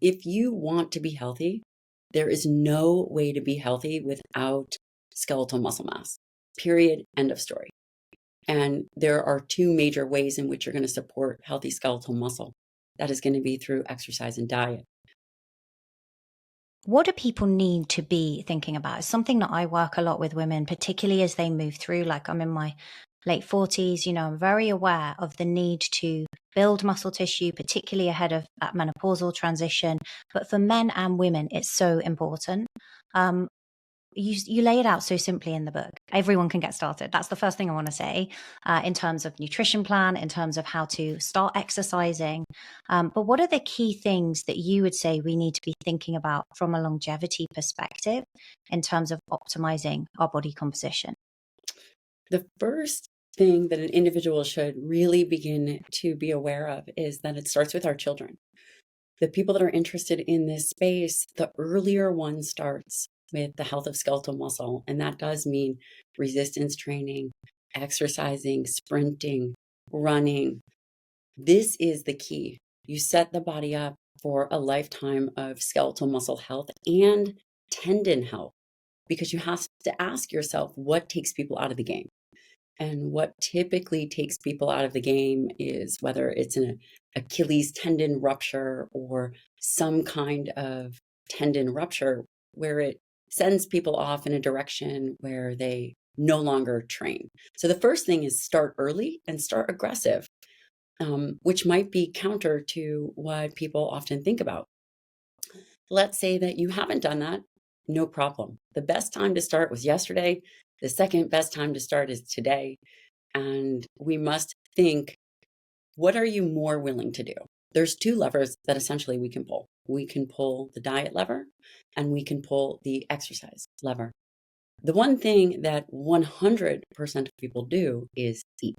If you want to be healthy, there is no way to be healthy without skeletal muscle mass. Period. End of story. And there are two major ways in which you're going to support healthy skeletal muscle. That is going to be through exercise and diet. What do people need to be thinking about? It's something that I work a lot with women, particularly as they move through. Like, I'm in my late 40s, I'm very aware of the need to build muscle tissue, particularly ahead of that menopausal transition. But for men and women, it's so important. You lay it out so simply in the book. Everyone can get started. That's the first thing I want to say, in terms of nutrition plan, in terms of how to start exercising. But what are the key things that you would say we need to be thinking about from a longevity perspective in terms of optimizing our body composition? The first thing that an individual should really begin to be aware of is that it starts with our children. The people that are interested in this space, the earlier one starts with the health of skeletal muscle. And that does mean resistance training, exercising, sprinting, running. This is the key. You set the body up for a lifetime of skeletal muscle health and tendon health, because you have to ask yourself what takes people out of the game. And what typically takes people out of the game is whether it's an Achilles tendon rupture or some kind of tendon rupture where it sends people off in a direction where they no longer train. So the first thing is start early and start aggressive, which might be counter to what people often think about. Let's say that you haven't done that, no problem. The best time to start was yesterday. The second best time to start is today. And we must think, what are you more willing to do? There's two levers that essentially we can pull. We can pull the diet lever and we can pull the exercise lever. The one thing that 100% of people do is eat.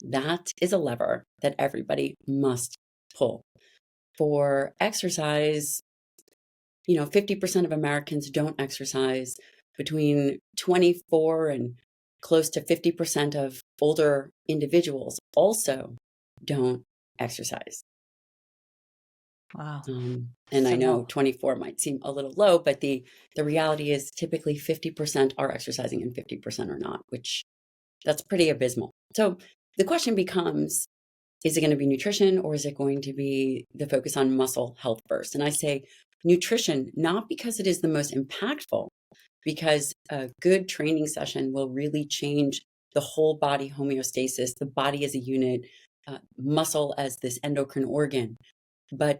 That is a lever that everybody must pull. For exercise, 50% of Americans don't exercise. Between 24 and close to 50% of older individuals also don't exercise. Wow. And I know 24 might seem a little low, but the reality is typically 50% are exercising and 50% are not, which that's pretty abysmal. So the question becomes, is it going to be nutrition or is it going to be the focus on muscle health first? And I say nutrition, not because it is the most impactful, because a good training session will really change the whole body homeostasis, the body as a unit, muscle as this endocrine organ. But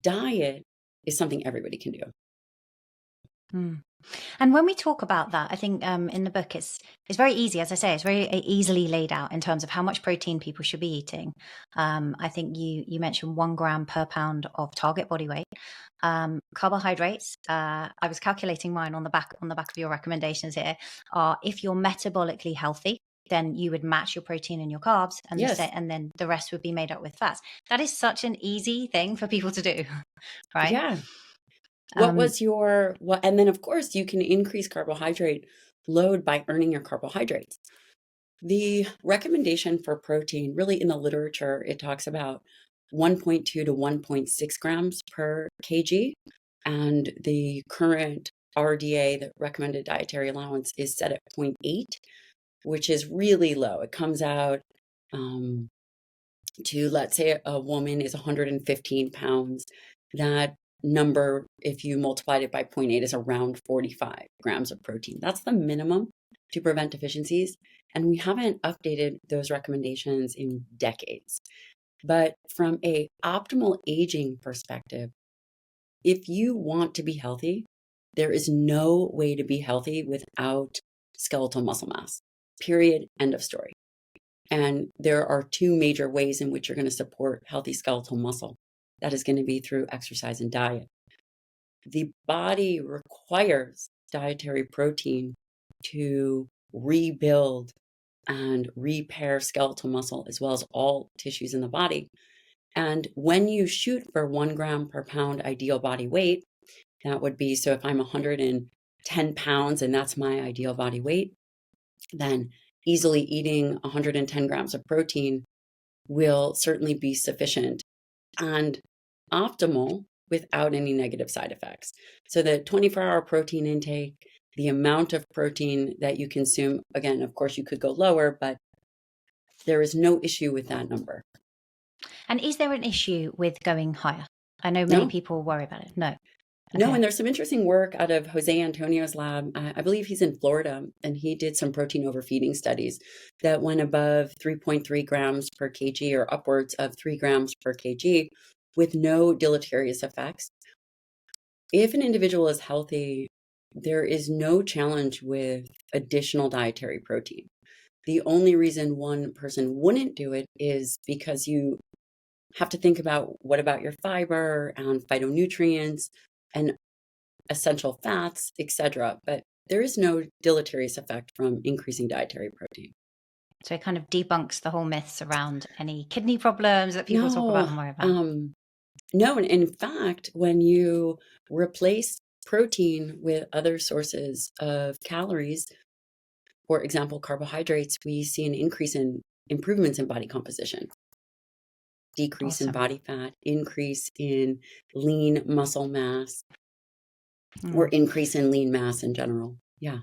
diet is something everybody can do. And when we talk about that, I think in the book it's very easy, as I say, it's very easily laid out in terms of how much protein people should be eating. I think you mentioned 1 gram per pound of target body weight. Carbohydrates, I was calculating mine on the back of your recommendations here, are if you're metabolically healthy, then you would match your protein and your carbs, and Yes. and then the rest would be made up with fats. That is such an easy thing for people to do, right? Yeah. And then of course you can increase carbohydrate load by earning your carbohydrates. The recommendation for protein, really in the literature, it talks about 1.2 to 1.6 grams per kg. And the current RDA, the recommended dietary allowance, is set at 0.8, which is really low. It comes out to, let's say a woman is 115 pounds. That number, if you multiplied it by 0.8, is around 45 grams of protein. That's the minimum to prevent deficiencies. And we haven't updated those recommendations in decades. But from a optimal aging perspective, if you want to be healthy, there is no way to be healthy without skeletal muscle mass. Period. End of story. And there are two major ways in which you're going to support healthy skeletal muscle. That is going to be through exercise and diet. The body requires dietary protein to rebuild and repair skeletal muscle as well as all tissues in the body. And when you shoot for 1 gram per pound ideal body weight, that would be, so if I'm 110 pounds and that's my ideal body weight, then easily eating 110 grams of protein will certainly be sufficient. And optimal without any negative side effects. So the 24-hour protein intake, the amount of protein that you consume, again, of course, you could go lower, but there is no issue with that number. And is there an issue with going higher? I know many No. people worry about it. No. No, Okay. and there's some interesting work out of Jose Antonio's lab. I believe he's in Florida, and he did some protein overfeeding studies that went above 3.3 grams per kg or upwards of 3 grams per kg with no deleterious effects. If an individual is healthy, there is no challenge with additional dietary protein. The only reason one person wouldn't do it is because you have to think about what about your fiber and phytonutrients and essential fats, etc. But there is no deleterious effect from increasing dietary protein. So it kind of debunks the whole myths around any kidney problems that people talk about and worry about. No, and in fact, when you replace protein with other sources of calories, for example, carbohydrates, we see an increase in improvements in body composition, decrease in body fat, increase in lean muscle mass, or increase in lean mass in general. Yeah.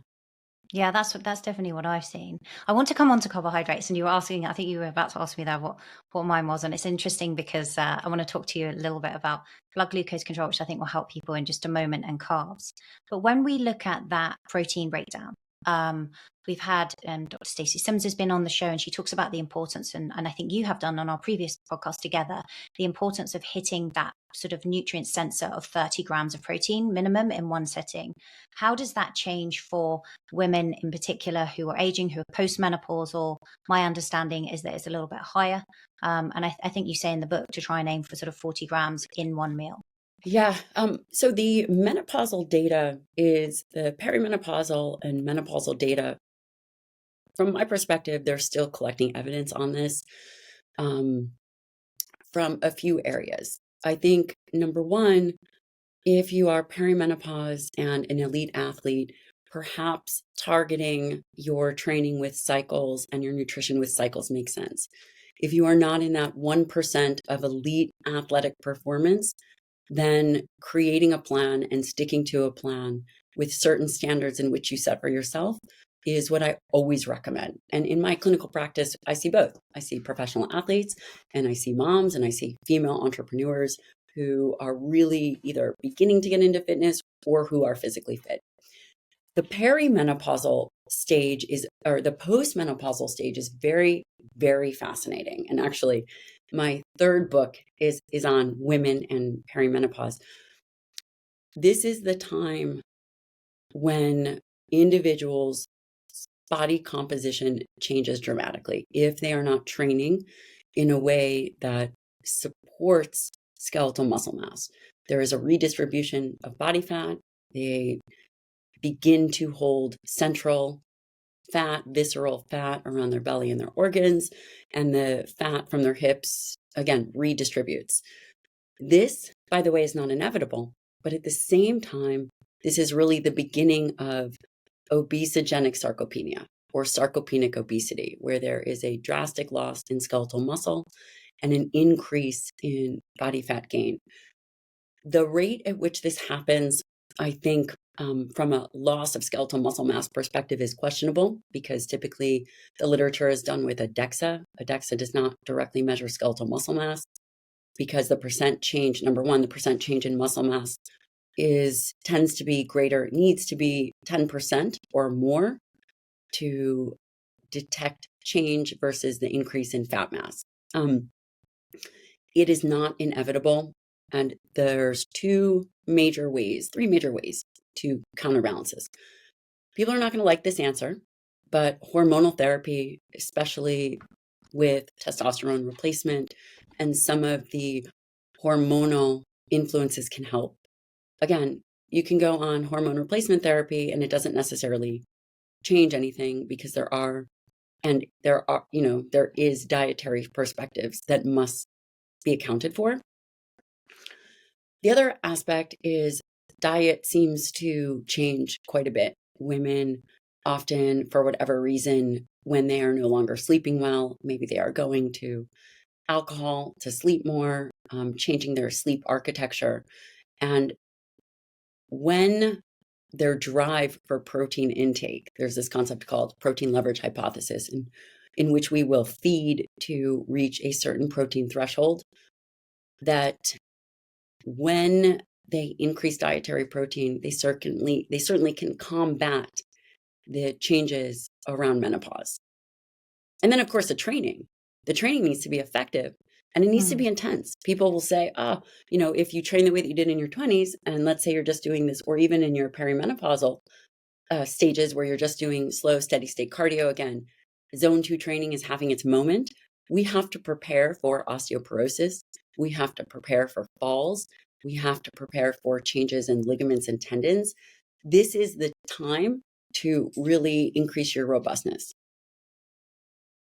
Yeah, that's definitely what I've seen. I want to come on to carbohydrates, and you were asking, I think you were about to ask me there what mine was, and it's interesting because I want to talk to you a little bit about blood glucose control, which I think will help people in just a moment, and carbs. But when we look at that protein breakdown, we've had Dr. Stacey Sims has been on the show, and she talks about the importance, and I think you have done on our previous podcast together, the importance of hitting that sort of nutrient sensor of 30 grams of protein minimum in one setting. How does that change for women in particular who are aging, who are postmenopausal? My understanding is that it's a little bit higher. And I think you say in the book to try and aim for sort of 40 grams in one meal. Yeah. So the menopausal data is the perimenopausal and menopausal data. From my perspective, they're still collecting evidence on this from a few areas. I think number one, if you are perimenopause and an elite athlete, perhaps targeting your training with cycles and your nutrition with cycles makes sense. If you are not in that 1% of elite athletic performance, then creating a plan and sticking to a plan with certain standards in which you set for yourself is what I always recommend. And in my clinical practice, I see both. I see professional athletes and I see moms and I see female entrepreneurs who are really either beginning to get into fitness or who are physically fit. The perimenopausal stage or the postmenopausal stage is very, very fascinating. And actually, my third book is on women and perimenopause. This is the time when individuals' body composition changes dramatically if they are not training in a way that supports skeletal muscle mass. There is a redistribution of body fat. They begin to hold central fat, visceral fat around their belly and their organs, and the fat from their hips, again, redistributes. This, by the way, is not inevitable, but at the same time, this is really the beginning of obesogenic sarcopenia or sarcopenic obesity, where there is a drastic loss in skeletal muscle and an increase in body fat gain. The rate at which this happens, I think, from a loss of skeletal muscle mass perspective is questionable because typically the literature is done with a DEXA. A DEXA does not directly measure skeletal muscle mass because the percent change, number one, the percent change in muscle mass tends to be greater, needs to be 10% or more to detect change versus the increase in fat mass. It is not inevitable. And there's three major ways to counterbalance this. People are not going to like this answer, but hormonal therapy, especially with testosterone replacement and some of the hormonal influences, can help. Again, you can go on hormone replacement therapy and it doesn't necessarily change anything because there is dietary perspectives that must be accounted for. The other aspect is diet seems to change quite a bit. Women often, for whatever reason, when they are no longer sleeping well, maybe they are going to alcohol, to sleep more, changing their sleep architecture. And when their drive for protein intake, there's this concept called protein leverage hypothesis, in which we will feed to reach a certain protein threshold, that when they increase dietary protein, they certainly can combat the changes around menopause. And then, of course, the training needs to be effective, and it needs to be intense. People will say, oh, if you train the way that you did in your 20s, and let's say you're just doing this, or even in your perimenopausal stages where you're just doing slow, steady state cardio again, zone 2 training is having its moment. We have to prepare for osteoporosis. We have to prepare for falls. We have to prepare for changes in ligaments and tendons. This is the time to really increase your robustness.